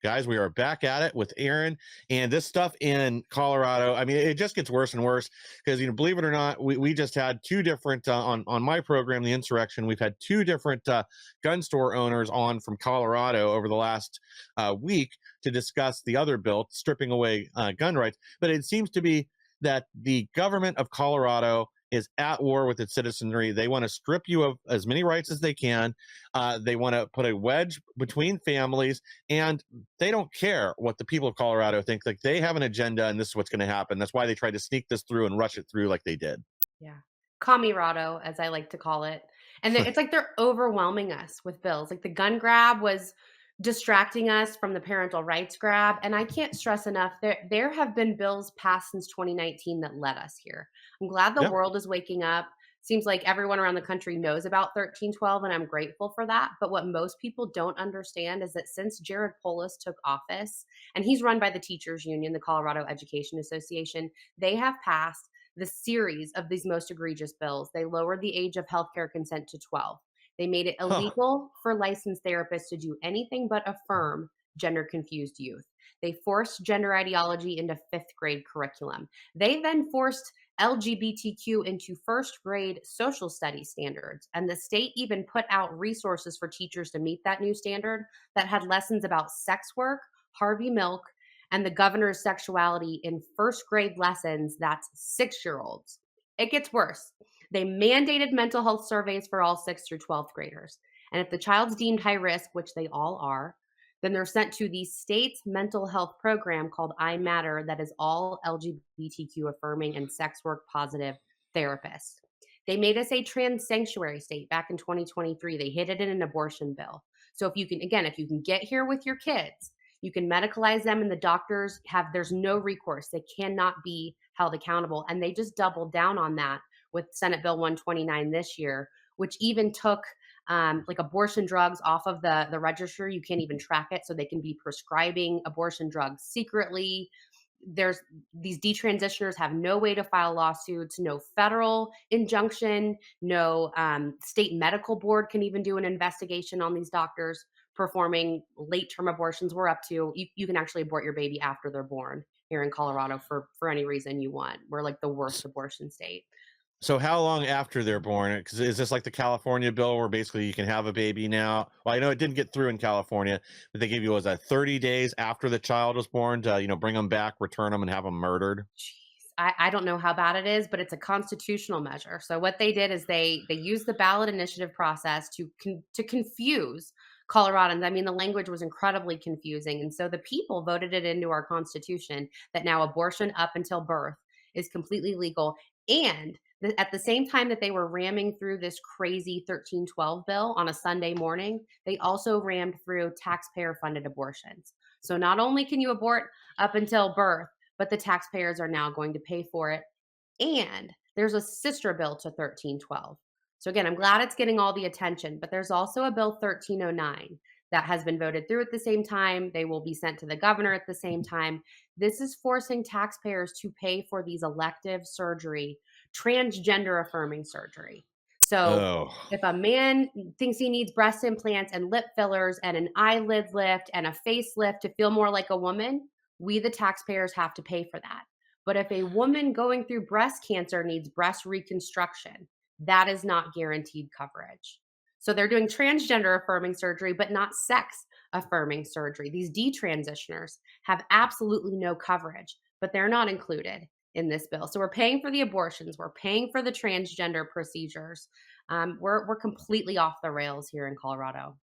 Guys, we are back at it with Aaron, and this stuff in Colorado. I mean, it just gets worse and worse because, believe it or not, we just had two different on my program, the Insurrection. We've had two different gun store owners on from Colorado over the last week to discuss the other bill, stripping away gun rights. But it seems to be that the government of Colorado is at war with its citizenry. They want to strip you of as many rights as they can. They want to put a wedge between families, and they don't care what the people of Colorado think. Like, they have an agenda, and this is what's going to happen. That's why they tried to sneak this through and rush it through like they did. Yeah. Camirado, as I like to call it. And it's like they're overwhelming us with bills. Like the gun grab was distracting us from the parental rights grab. And I can't stress enough, there have been bills passed since 2019 that led us here. I'm glad the Yeah. world is waking up. Seems like everyone around the country knows about 1312, and I'm grateful for that. But what most people don't understand is that since Jared Polis took office, and he's run by the Teachers Union, the Colorado Education Association, they have passed the series of these most egregious bills. They lowered the age of healthcare consent to 12. They made it Huh. illegal for licensed therapists to do anything but affirm gender confused youth. They forced gender ideology into fifth grade curriculum. They then forced LGBTQ into first grade social studies standards. And the state even put out resources for teachers to meet that new standard that had lessons about sex work, Harvey Milk, and the governor's sexuality in first grade lessons. That's 6 year olds. It gets worse. They mandated mental health surveys for all 6th through 12th graders. And if the child's deemed high risk, which they all are, then they're sent to the state's mental health program called I Matter, that is all LGBTQ affirming and sex work positive therapists. They made us a trans sanctuary state back in 2023. They hid it in an abortion bill. So if you can, again, if you can get here with your kids, you can medicalize them, and the doctors there's no recourse. They cannot be held accountable. And they just doubled down on that with Senate Bill 129 this year, which even took like abortion drugs off of the register. You can't even track it, so they can be prescribing abortion drugs secretly. There's these detransitioners have no way to file lawsuits, no federal injunction, no state medical board can even do an investigation on these doctors performing late term abortions. We're up to you can actually abort your baby after they're born here in Colorado for any reason you want. We're like the worst abortion state. So how long after they're born? Because is this like the California bill where basically you can have a baby now? Well, I know it didn't get through in California, but they gave you, was that 30 days after the child was born to, bring them back, return them, and have them murdered? Jeez. I don't know how bad it is, but it's a constitutional measure. So what they did is they used the ballot initiative process to confuse Coloradans. I mean, the language was incredibly confusing, and so the people voted it into our constitution that now abortion up until birth is completely legal. And at the same time that they were ramming through this crazy 1312 bill on a Sunday morning, they also rammed through taxpayer funded abortions. So not only can you abort up until birth, but the taxpayers are now going to pay for it. And there's a sister bill to 1312. So again, I'm glad it's getting all the attention, but there's also a bill 1309 that has been voted through at the same time. They will be sent to the governor at the same time. This is forcing taxpayers to pay for these elective surgery, transgender affirming surgery. So Oh, if a man thinks he needs breast implants and lip fillers and an eyelid lift and a facelift to feel more like a woman, we, the taxpayers, have to pay for that. But if a woman going through breast cancer needs breast reconstruction, that is not guaranteed coverage. So they're doing transgender affirming surgery, but not sex affirming surgery. These detransitioners have absolutely no coverage, but they're not included in this bill. So we're paying for the abortions, we're paying for the transgender procedures. We're completely off the rails here in Colorado.